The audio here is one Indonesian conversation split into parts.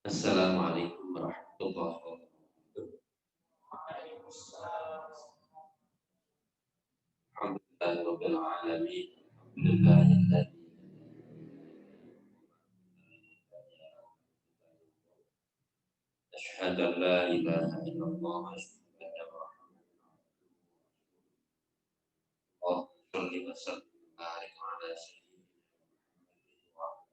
Assalamualaikum warahmatullahi wabarakatuh. Alhamdulillahirabbil alamin. Alhamdulillahilladzi asyhadu an la ilaha illallah wa asyhadu anna Muhammadan rasulullah. Shalli wa sallim wa barik ala sayyidina Muhammadin wa ala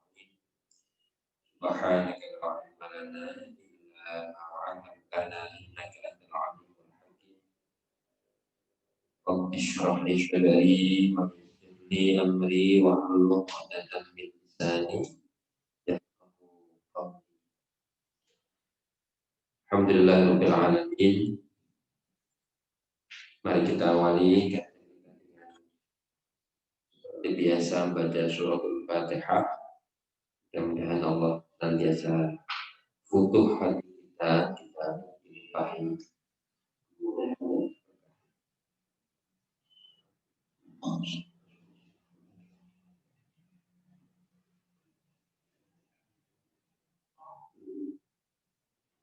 alihi wa sahbihi ajma'in. Subhanaka la ilma lana illa ma 'allamtana innaka antal alimul hakim. Rabbi shrah li sadri wa yassir li amri wa hlul 'uqdatam min lisani yafqahu qawli. Alhamdulillahirabbil alamin. Mari kita awali seperti biasa baca suratul Fatihah. Mudah-mudahan Allah senantiasa futuh hati kita dilimpahi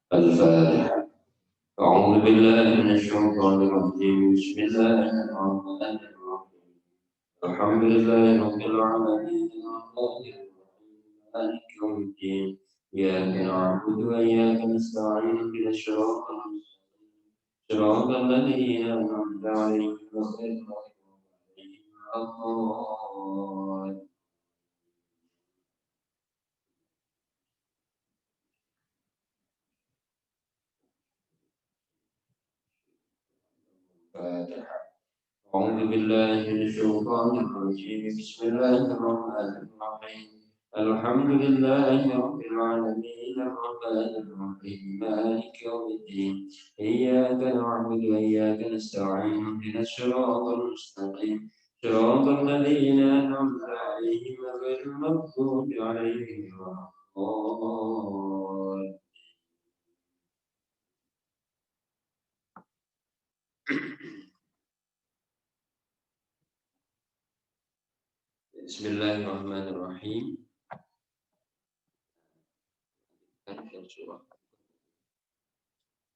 Al-Fatihah. A'udzu billahi minasyaitonir rajim. Bismillahirrahmanirrahim. Alhamdulillahirabbil alamin. Maliki yaumiddin. Iyyaka na'budu wa iyyaka nasta'in. Ihdinas siratal mustaqim. Siratal ladzina an'amta 'alaihim ghairil maghdubi 'alaihim waladdallin. Fatihah. A'udzu billahi minasyaitonir rajim. Bismillahirrahmanirrahim. Alhamdulillahi rabbil alamin. Arrahmanir rahim. Maliki yaumiddin. Iyyaka na'budu wa iyyaka nasta'in. Ihdinas siratal mustaqim. Siratal ladzina an'amta 'alaihim ghairil maghdubi 'alaihim waladdallin. Bismillahirrahmanirrahim.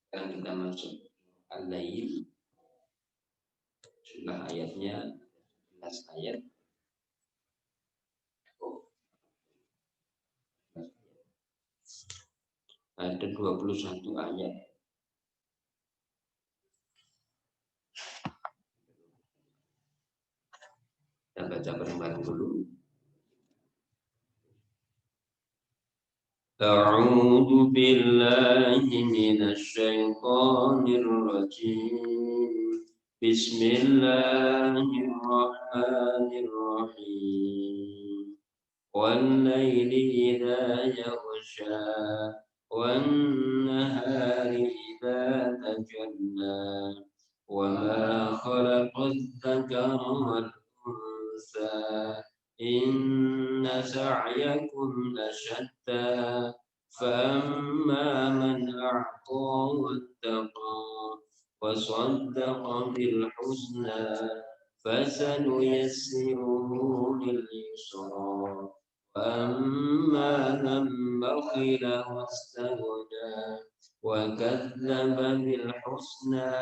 Sekarang kita masuk Al-Lail. Jumlah ayatnya 11 ayat. Ada 21 ayat. Kita baca bareng-bareng dulu. A'udzu billahi minasy syaithanir rajim. Bismillahirrahmanirrahim. Wal-laili idza yaghsha wan-nahari idza tajalla wa ma khalaqadz dzakara wal-unsa inna sa'yakum lashatta فأما من أعطى واتقى وصدق بالحسنى فسنيسره لليسرى وأما من بخل واستغنى وكذب بالحسنى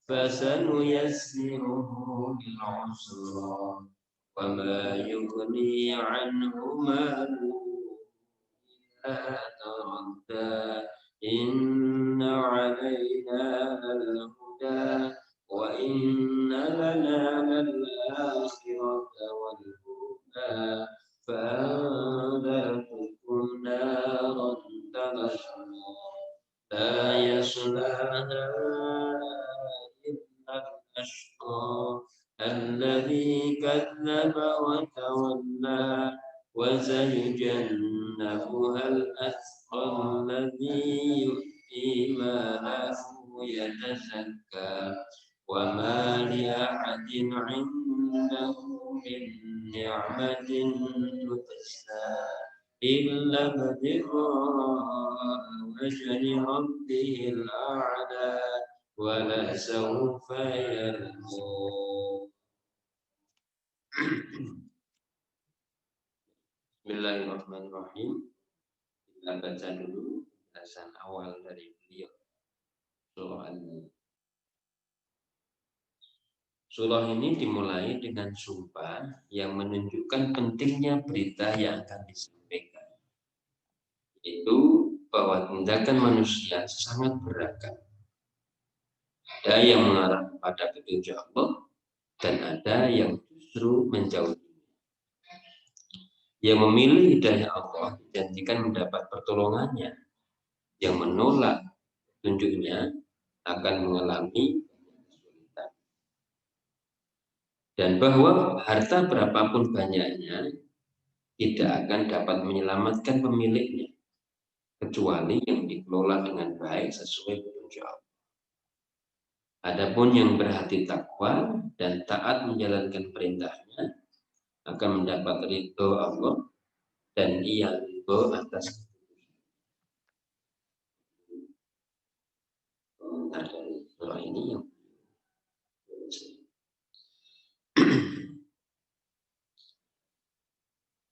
فسنيسره للعسرى وما يغني عنه ماله إذا تردى إن علينا للهدى وإن لنا للآخرة والأولى فأنذرتكم نارا تلظى لا يصلاها إلا الأشقى الذي كذب وتولى وسيجنبها الأتقى الذي يؤتي ماله يتزكى وما لأحد عنده من نعمة تجزى إلا ابتغاء وجه ربه الأعلى ولسوف يرضى. Bismillahirrahmanirrahim. Kita baca dulu penjelasan awal dari beliau. Surah ini dimulai dengan sumpah yang menunjukkan pentingnya berita yang akan disampaikan. Itu bahwa tindakan manusia sangat beragam. Ada yang mengarah pada petunjuk Allah dan ada yang justru menjauhi. Yang memilih hidayah Allah dijanjikan mendapat pertolongannya. Yang menolak petunjuknya akan mengalami kesulitan. Dan bahwa harta berapapun banyaknya tidak akan dapat menyelamatkan pemiliknya kecuali yang dikelola dengan baik sesuai petunjuk Allah. Adapun yang berhati takwa dan taat menjalankan perintahnya akan mendapat ridho Allah dan ia ridho atas komentar dari surah ini yang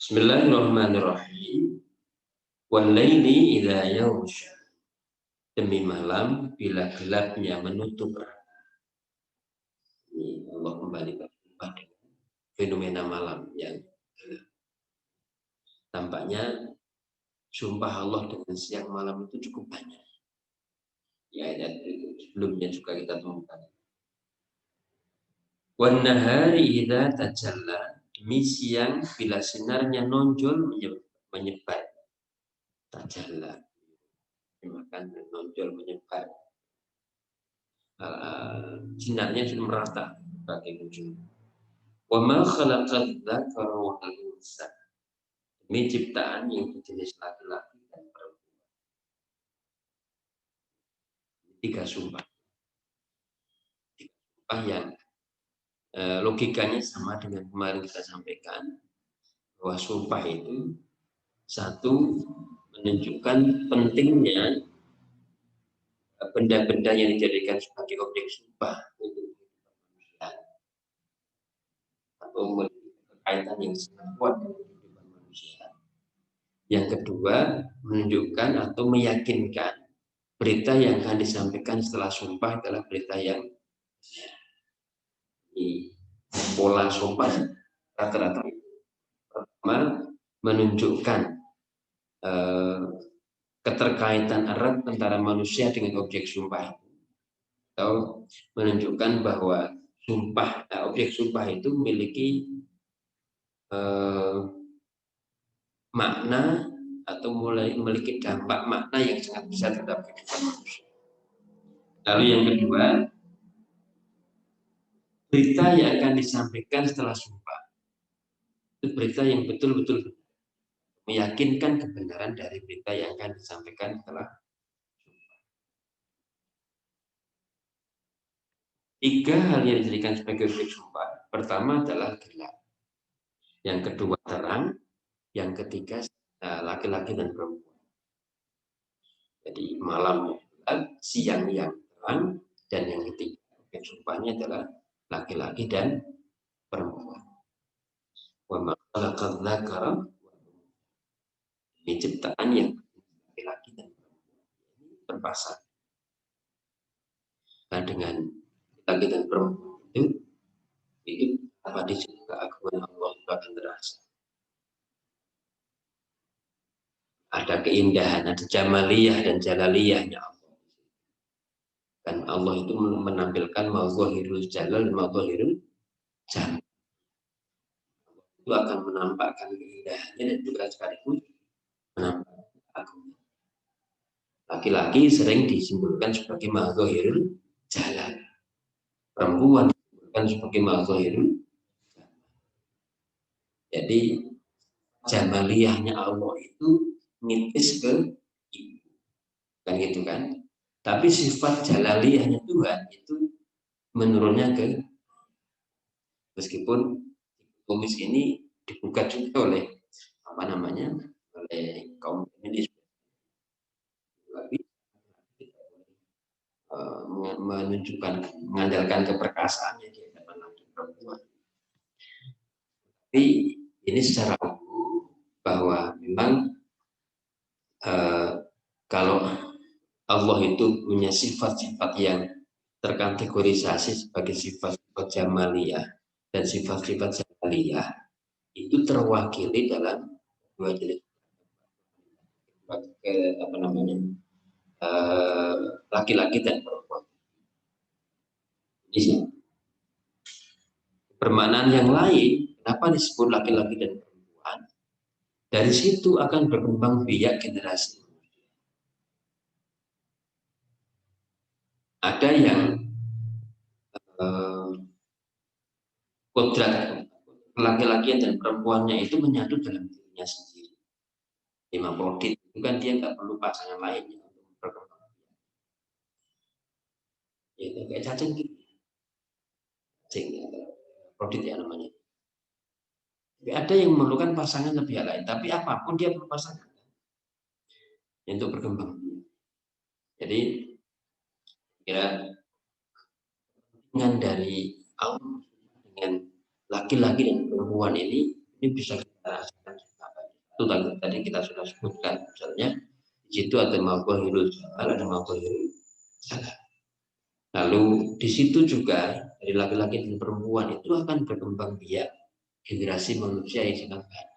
Bismillahirrahmanirrahim. Wal-laili idza yaghsha. Demi malam bila gelapnya menutup. Ini Allah kembali bersumpah dengan fenomena malam yang gelap. Tampaknya sumpah Allah dengan siang malam itu cukup banyak. Ya, ayat sebelumnya juga kita temukan. Wan nahari idza tajalla. Demi siang bila sinarnya nonjol menyebar. Tajalla. Dimakan menonjol menyebar. Sinarnya sudah merata bagi ujung. Wa ma khalaqal dzakara wal unsa. Demi ciptaan yang berjenis laki-laki dan perempuan. Tiga sumpah. Tiga sumpah yang logikanya sama dengan kemarin kita sampaikan bahwa sumpah itu satu menunjukkan pentingnya benda-benda yang dijadikan sebagai objek sumpah untuk manusia atau berkaitan yang sangat kuat dengan kehidupan manusia. Yang kedua, menunjukkan atau meyakinkan berita yang akan disampaikan setelah sumpah adalah berita yang di pola sumpah rata-rata. Pertama, menunjukkan keterkaitan erat antara manusia dengan objek sumpah itu, atau menunjukkan bahwa sumpah objek sumpah itu memiliki makna atau memiliki dampak makna yang sangat besar terhadap kehidupan manusia. Lalu yang kedua, berita yang akan disampaikan setelah sumpah itu berita yang betul-betul meyakinkan kebenaran dari berita yang akan disampaikan setelah sumpah. Tiga hal yang dijadikan sebagai objek sumpah. Pertama adalah gelap. Yang kedua terang. Yang ketiga laki-laki dan perempuan. Jadi malam gelap, siang yang terang, dan yang ketiga objek sumpahnya adalah laki-laki dan perempuan. Wa ma khalaqal dzakara ini ciptaan yang laki-laki dan perempuan ini berpasang. Nah, dengan laki dan perempuan itu apa disebut keagungan Allah itu akan terasa. Ada keindahan, ada jamaliyah dan jalaliyahnya Allah. Dan Allah itu menampilkan mazahirul jalal dan mazahirul jamal. Itu akan menampakkan keindahannya dan juga sekaligus menampakkan keagungan. Laki-laki sering disimbolkan sebagai mazahirul jalal. Perempuan disimbolkan sebagai mazahirul jamal. Jadi jamaliyahnya Allah itu nitis ke ibu. Kan gitu kan? Tapi sifat jalaliyahnya Tuhan itu menurunnya ke, meskipun komis ini dibuka juga oleh oleh kaum feminis, tapi menunjukkan mengandalkan keperkasaannya di hadapan laki perempuan. Tapi ini secara umum bahwa memang kalau Allah itu punya sifat-sifat yang terkategorisasi sebagai sifat-sifat jamaliyah dan sifat-sifat jamaliyah itu terwakili dalam dua jenis apa namanya laki-laki dan perempuan. Ini permaknaan yang lain, kenapa disebut laki-laki dan perempuan? Dari situ akan berkembang biak generasi. Ada yang kodrat laki-laki dan perempuannya itu menyatu dalam dirinya sendiri. Hermafrodit itu kan dia nggak perlu pasangan lainnya untuk berkembang. Ya, kayak cacing gitu. Cacing ya, prodit ya namanya. Tapi ada yang memerlukan pasangan lebih lain, tapi apapun dia perlu pasangan untuk berkembang. Jadi kira dengan dari Allah dengan laki-laki dan perempuan ini bisa kita rasakan. Itu tadi kita sudah sebutkan, misalnya di situ ada mafhumul jamal, ada mafhumul salah. Lalu di situ juga dari laki-laki dan perempuan itu akan berkembang biak generasi manusia yang sangat baik.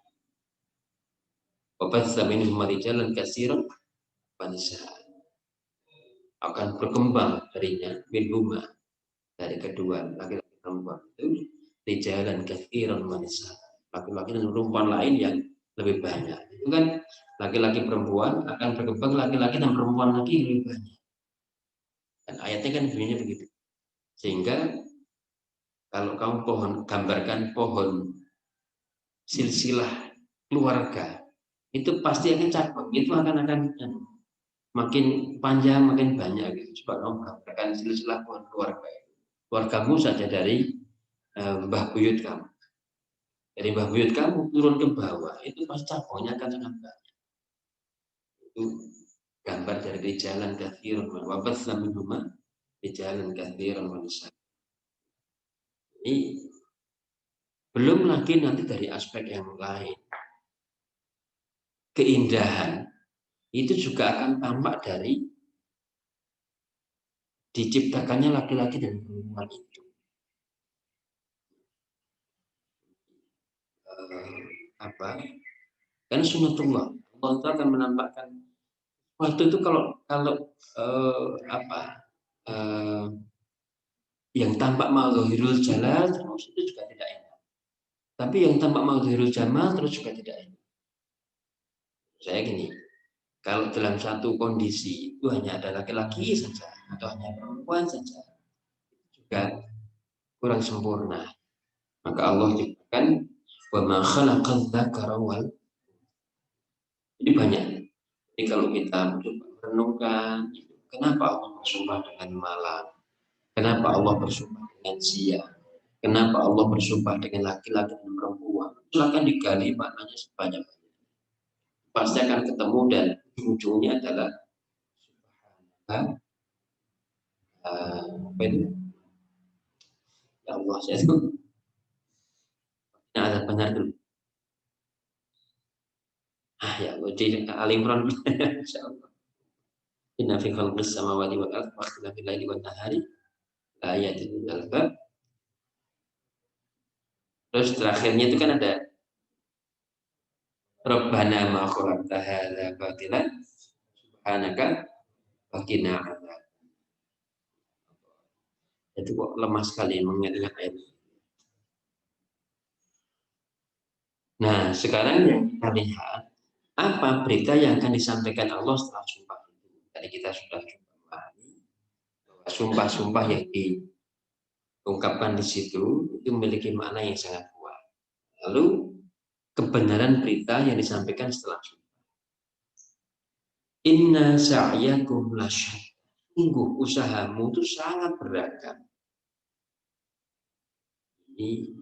Bapak Islamin jalan kasiran wanisa akan berkembang darinya minhuma dari kedua laki-laki perempuan itu di jalan kasiran wanisa laki-laki dan perempuan lain yang lebih banyak. Itu kan laki-laki perempuan akan berkembang laki-laki dan perempuan lagi lebih banyak. Dan ayatnya kan bunyinya begitu. Sehingga kalau kamu gambarkan pohon silsilah keluarga, itu pasti akan cabang, itu akan makin panjang, makin banyak gitu. Coba kamu gambarkan silsilah pohon keluarga. Keluargamu saja dari mbah buyut kamu. Dari mbah buyut kamu turun ke bawah, itu pasti cabangnya akan sangat banyak. Itu gambar dari jalan kathirun wabat minhuma di jalan kathirun wanisa. Ini belum lagi nanti dari aspek yang lain. Keindahan itu juga akan tampak dari diciptakannya laki-laki dan perempuan itu. Karena sunatullah, Allah itu akan menampakkan waktu itu kalau yang tampak mazhirul jalal terus itu juga tidak enak. Tapi yang tampak mazhirul jamal terus juga tidak enak. Saya gini, kalau dalam satu kondisi itu hanya ada laki-laki saja atau hanya perempuan saja, juga kurang sempurna. Maka Allah ciptakan wa ma khalaqal dzakara wal. Ini banyak. Jadi kalau kita renungkan, kenapa Allah bersumpah dengan malam? Kenapa Allah bersumpah dengan siang? Kenapa Allah bersumpah dengan laki-laki dan perempuan? Silakan digali maknanya sebanyak-banyaknya. Pasti akan ketemu dan ujungnya adalah apa itu? Ya Allah, saya itu ada benar dulu. Ya Allah, di Al-Imran insyaallah. Inna fi khalqis samawati wal ardi wa ikhtilafil laili wan nahari ayatin lil albab. Terus terakhirnya itu kan ada Rabbana ma khalaqta hadza batilan subhanaka wa qina adzab. Itu kok lemah sekali mengingat ayat. Nah, sekarang yang kita lihat apa berita yang akan disampaikan Allah setelah sumpah itu. Tadi kita sudah memahami sumpah-sumpah yang diungkapkan di situ itu memiliki makna yang sangat kuat. Lalu kebenaran berita yang disampaikan setelah sumpah. Inna sa'yakum lasyad. Sungguh usahamu itu sangat beragam. Ini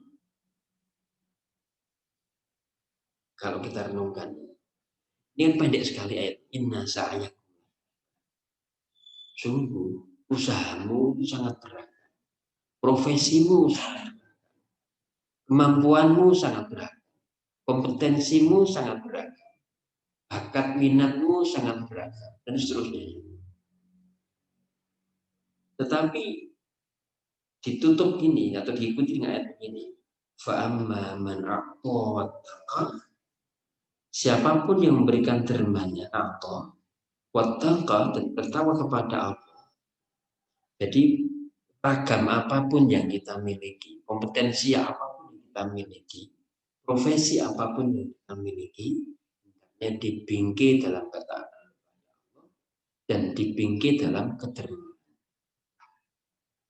kalau kita renungkan, ini kan pendek sekali ayat. Inna sa'yakum. Sungguh usahamu itu sangat beragam. Profesimu sangat beragam. Kemampuanmu sangat beragam. Kompetensimu sangat beragam. Bakat minatmu sangat beragam dan seterusnya. Tetapi ditutup ini atau diikuti dengan ayat ini. Fa'amma man a'ta wattaqa, siapapun yang memberikan dermanya a'ta wattaqa dan bertakwa kepada Allah. Jadi ragam apapun yang kita miliki, kompetensi apapun yang kita miliki, profesi apapun yang kita miliki, yang dibingkai dalam ketaatan dan dibingkai dalam kedermawanan.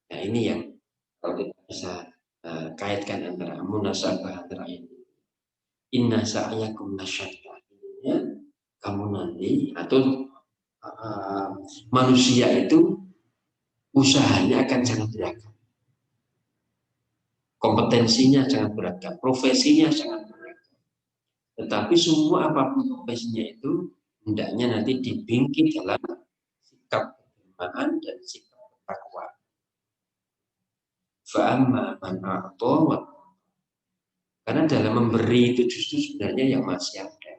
Nah ini yang kalau kita bisa kaitkan antara munasabah antara ini. Inna sa'yakum lasyatta. Kamu nanti atau manusia itu usahanya akan sangat beragam. Kompetensinya sangat beragam, profesinya sangat beragam. Tetapi semua apapun profesinya itu hendaknya nanti dibingkai dalam sikap keimanan dan sikap takwa. Fa'amma man a'ta wa, karena dalam memberi itu justru sebenarnya yang masih ada.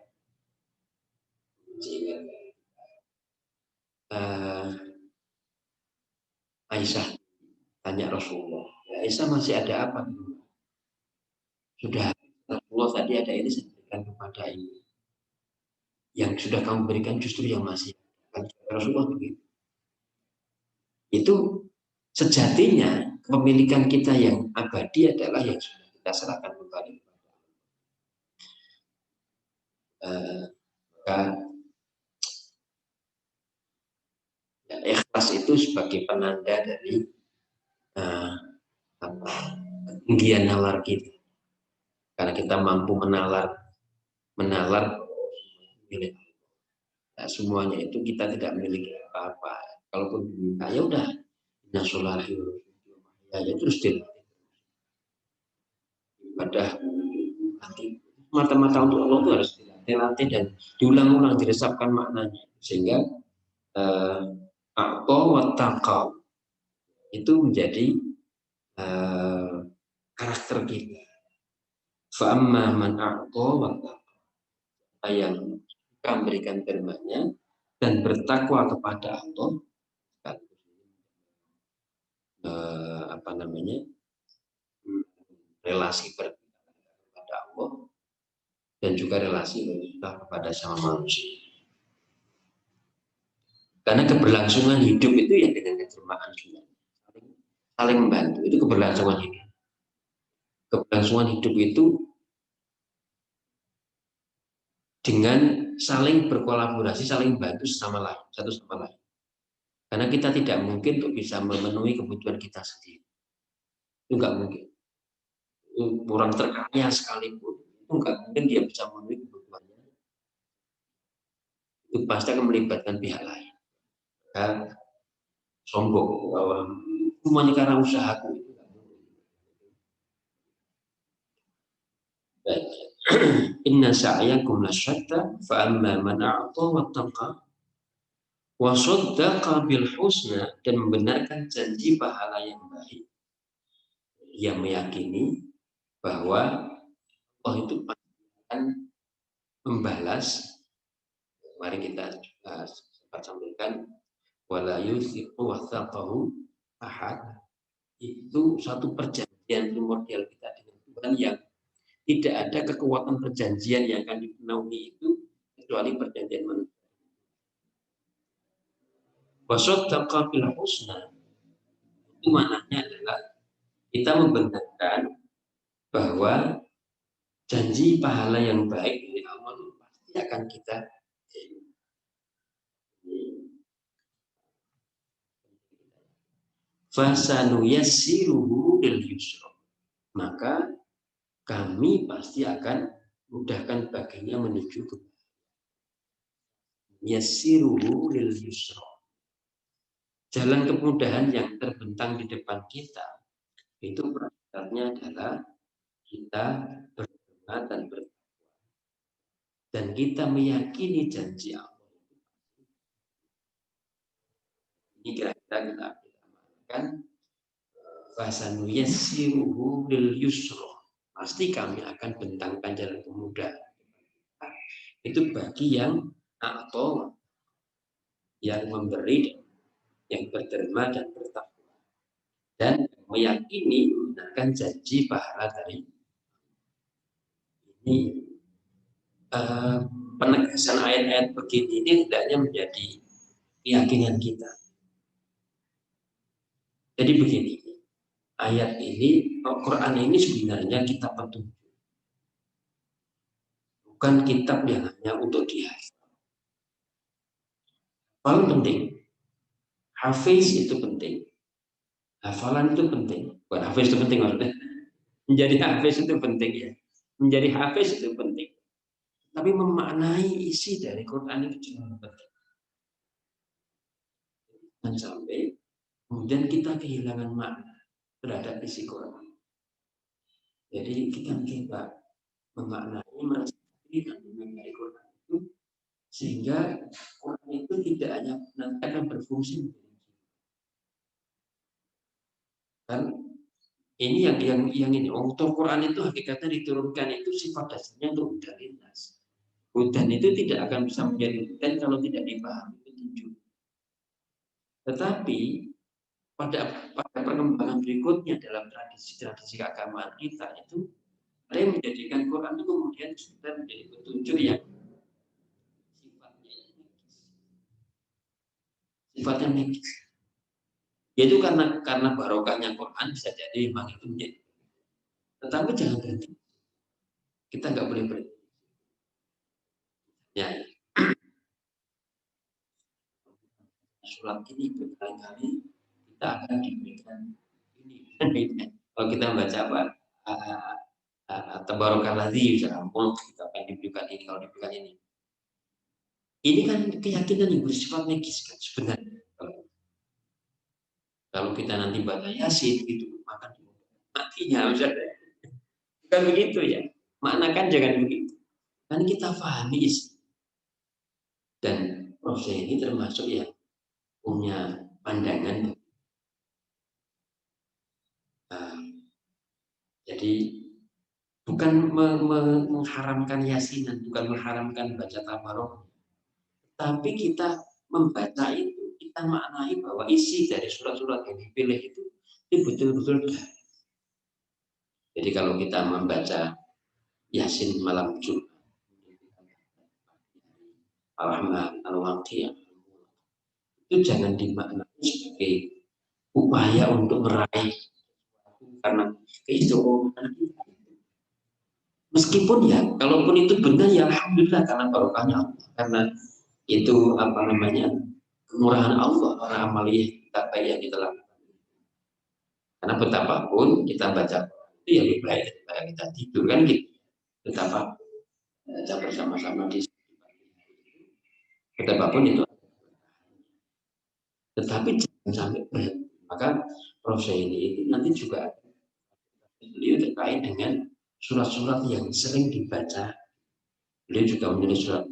Aisyah tanya Rasulullah, ya Aisyah masih ada apa? Sudah Rasulullah tadi ada ini, saya berikan kepada ini. Yang sudah kamu berikan justru yang masih ada. Rasulullah begitu. Itu sejatinya kepemilikan kita yang abadi adalah yang sudah kita serahkan kembali kepada Allah. Ya, ikhlas itu sebagai penanda dari ketinggian nalar kita. Karena kita mampu menalar milik. Nah, semuanya itu kita tidak memiliki apa-apa. Kalaupun diminta ya udah, nasolati ya terus ibadah nanti mata-mata untuk Allah itu harus dilatih dan diulang-ulang, diresapkan maknanya sehingga aqwa wa taqwa itu menjadi karakter kita. Fa'amma man aqwa wa taqwa, yang memberikan firman-Nya dan bertakwa kepada Allah, relasi kepada Allah dan juga relasi kita kepada sama manusia. Karena keberlangsungan hidup itu ya dengan kebersamaan juga, saling membantu, itu keberlangsungan hidup. Keberlangsungan hidup itu dengan saling berkolaborasi, saling bantu sama lain, satu sama lain. Karena kita tidak mungkin untuk bisa memenuhi kebutuhan kita sendiri. Itu nggak mungkin. Orang terkaya sekalipun, itu nggak mungkin dia bisa memenuhi kebutuhannya. Itu pasti akan melibatkan pihak lain. Dan sombong bahwa semuanya karena usahaku. Baik. Inna sa'yakum lasyatta fa amma man a'ta wattaqa wa saddaqa bil husna, dan membenarkan janji pahala yang baik, yang meyakini bahwa Allah itu akan membalas. Mari kita sempat sampaikan wala yusiqu wathaqahu ahad, itu satu perjanjian primordial kita dengan Tuhan yang tidak ada kekuatan perjanjian yang akan dipenuhi itu kecuali perjanjian manusia. Wasaddaqa bil husna, itu maknanya adalah kita membenarkan bahwa janji pahala yang baik dari Allah itu pasti akan kita fasanuyassiruhu lil yusra, maka kami pasti akan mudahkan baginya menuju ke yassiruhu lil yusra, jalan kemudahan yang terbentang di depan kita. Itu perbedaannya adalah kita berdoa dan bertakwa, dan kita meyakini janji Allah. Ini kira-kira kita amalkan. Fasanuyassiruhu lil yusra, pasti kami akan bentangkan jalan kemudahan. Itu bagi yang a'ta yang memberi, yang berderma dan bertakwa, dan meyakini menggunakan janji pahala dari ini. Penegasan ayat-ayat begini ini hendaknya menjadi keyakinan kita. Jadi begini, ayat ini, Al-Quran ini sebenarnya kitab petunjuk, bukan kitab yang hanya untuk dihafal. Paling penting, hafiz itu penting, hafalan itu penting, bukan hafiz itu penting maksudnya. Menjadi hafiz itu penting ya, menjadi hafiz itu penting. Tapi memaknai isi dari Quran itu juga penting. Dan sampai kemudian kita kehilangan makna terhadap isi Quran. Jadi kita coba memaknai maksudnya kandungan dari Quran itu, sehingga Quran itu tidak hanya nanti akan berfungsi kan. Ini yang ini untuk Quran itu hakikatnya diturunkan itu sifat dasarnya untuk hudan lintas. Hudan itu tidak akan bisa menjadi hudan kalau tidak dipahami petunjuk. Tetapi pada perkembangan berikutnya dalam tradisi keagamaan kita itu ada yang menjadikan Quran itu kemudian sudah menjadi petunjuk yang sifatnya magis. Yaitu karena barokahnya Quran bisa jadi memang itu menjadi. Tetapi jangan berhenti. Kita nggak boleh berhenti. Ya, surat ini berkali-kali kita akan diberikan ini. Kalau kita membaca apa? Tabarakalladzi mulk, kita akan diberikan ini, kalau diberikan ini. Ini kan keyakinan yang bersifat magis kan sebenarnya. Kalau kita nanti baca Yasin itu maka matinya misalnya. Bukan begitu ya. Maknakan jangan begitu. Kan kita pahami isi. Dan proses ini termasuk yang punya pandangan. Jadi bukan mengharamkan yasinan, bukan mengharamkan baca tabarok, tapi kita membaca itu, kita maknai bahwa isi dari surat-surat yang dipilih itu betul-betul. Jadi kalau kita membaca Yasin malam Jumat, Al-Rahman, Al-Waqiah, itu jangan dimaknai sebagai upaya untuk meraih karena keistiqomahan kita. Meskipun ya, kalaupun itu benar ya alhamdulillah karena barokahnya Allah, karena itu apa namanya kemurahan Allah, orang amaliyah kita baik yang kita lakukan. Karena betapapun kita baca itu ya lebih baik daripada kita tidur kan gitu. Betapa baca bersama-sama di betapapun itu. Tetapi jangan sampai berhenti. Maka proses ini nanti juga beliau terkait dengan surat-surat yang sering dibaca. Beliau juga menulis surat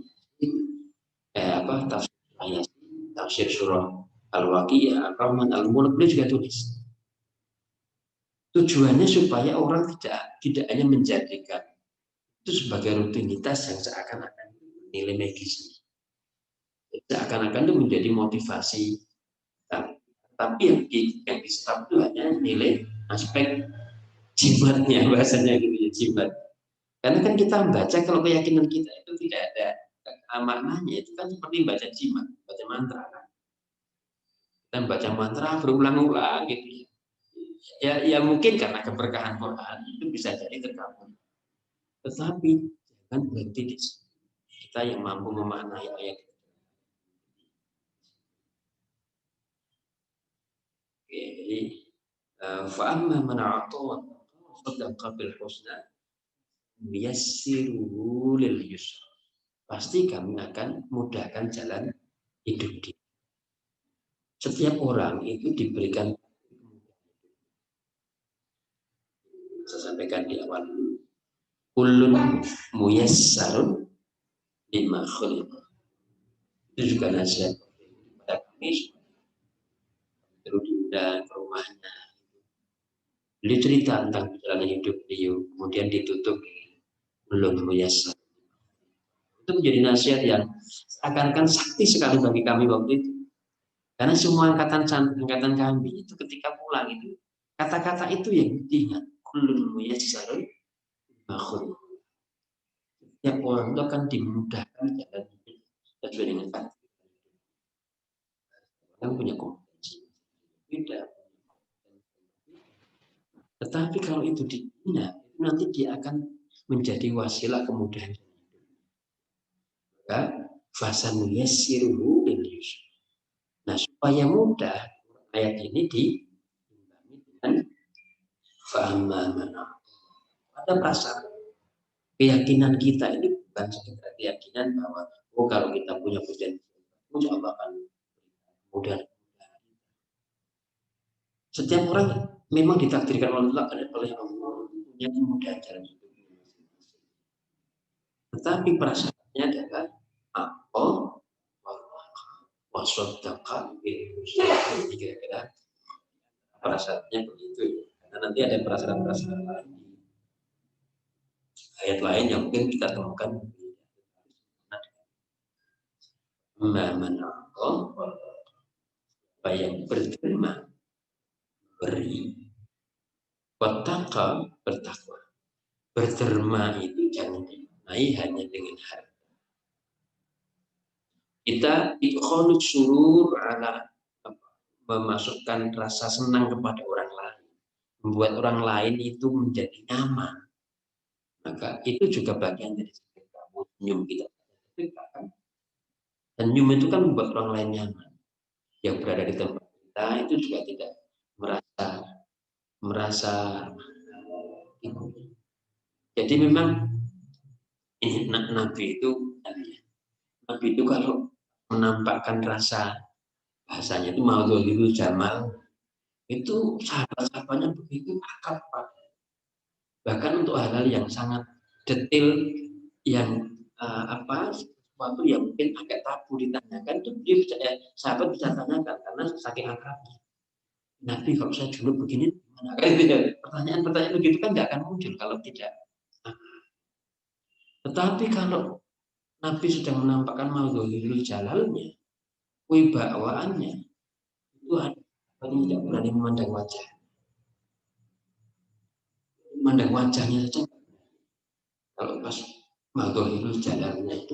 tafsir surah Al-Waqiah, Ar-Rahman, Al-Mulk, beliau juga tulis. Tujuannya supaya orang tidak hanya menjadikan itu sebagai rutinitas yang seakan-akan nilai magis, seakan-akan itu menjadi motivasi. Tapi yang diserap itu hanya nilai aspek jimatnya, bahasanya gitu ya, jimat. Karena kan kita membaca, kalau keyakinan kita itu tidak ada maknanya, itu kan seperti baca jimat, baca mantra kan. Kita baca mantra berulang-ulang gitu ya mungkin karena keberkahan Quran itu bisa jadi terkabul. Tetapi jangan berhenti di situ. Kita yang mampu memaknai ayat itu. Oke, jadi fa'amma man a'ta saddaqa bil husna yassiru lil yusra. Pasti kami akan mudahkan jalan hidup dia. Setiap orang itu diberikan, saya sampaikan di awal, kullun muyassarun lima khuliqa. Itu juga nasihat kepada kami, terus diundang ke rumahnya. Beliau cerita tentang perjalanan hidup beliau, kemudian ditutup belum muyassar. Itu menjadi nasihat yang seakan-akan sakti sekali bagi kami waktu itu. Karena semua angkatan kami itu ketika pulang itu kata-kata itu yang diingat. Kullun muyassarun makhul. Setiap orang itu akan dimudahkan jalan hidup sesuai dengan takdir. Orang punya kompetensi tidak. Tetapi kalau itu dibina, nanti dia akan menjadi wasilah kemudahan. Fasan yassiruhu lil yusra. Nah, supaya mudah, ayat ini diimbangi dengan fa'amma. Ada perasaan keyakinan kita ini bukan sekedar keyakinan bahwa kalau kita punya potensi, Allah akan mudah. Setiap orang memang ditakdirkan oleh Allah punya kemudahan jalan hidup. Tetapi perasaannya adalah apa wasodaka kira-kira perasaannya begitu. Karena nanti ada perasaan-perasaan lain ayat lain yang mungkin kita temukan. Apa yang berterima beri, wattaqah bertakwa. Berterima itu jangan dimaknai hanya dengan harta. Kita idkhalus surur ala memasukkan rasa senang kepada orang lain, membuat orang lain itu menjadi nyaman. Maka itu juga bagian dari senyum kita. Dan senyum itu kan membuat orang lain nyaman. Yang berada di tempat kita itu juga tidak merasa jadi memang ini Nabi itu kalau menampakkan rasa bahasanya itu maudhu'ul jamal itu sahabat-sahabatnya begitu akrab Pak. Bahkan untuk hal-hal yang sangat detail yang sesuatu yang mungkin agak tabu ditanyakan itu sahabat bisa tanyakan karena saking akrabnya. Nabi kalau saya dulu begini pertanyaan-pertanyaan begitu kan nggak akan muncul kalau tidak. Tetapi kalau Nabi sedang menampakkan maudhu'ul jalalnya, wibawaannya, itu ada tidak berani memandang wajah. Memandang wajahnya saja. Kalau pas maudhu'ul jalalnya itu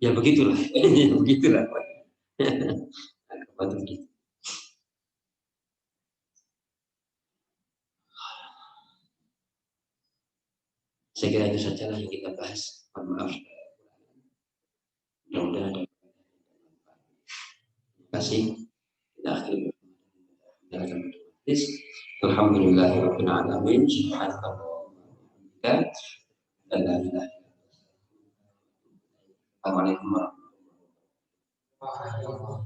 ya begitulah. Begitulah. Saya kira itu saja yang kita bahas. Mohon maaf. Mudah-mudahan ada. Terima kasih. Kita akhiri. Alhamdulillahirabbil alamin. Subhanallah. Assalamualaikum warahmatullahi wabarakatuh.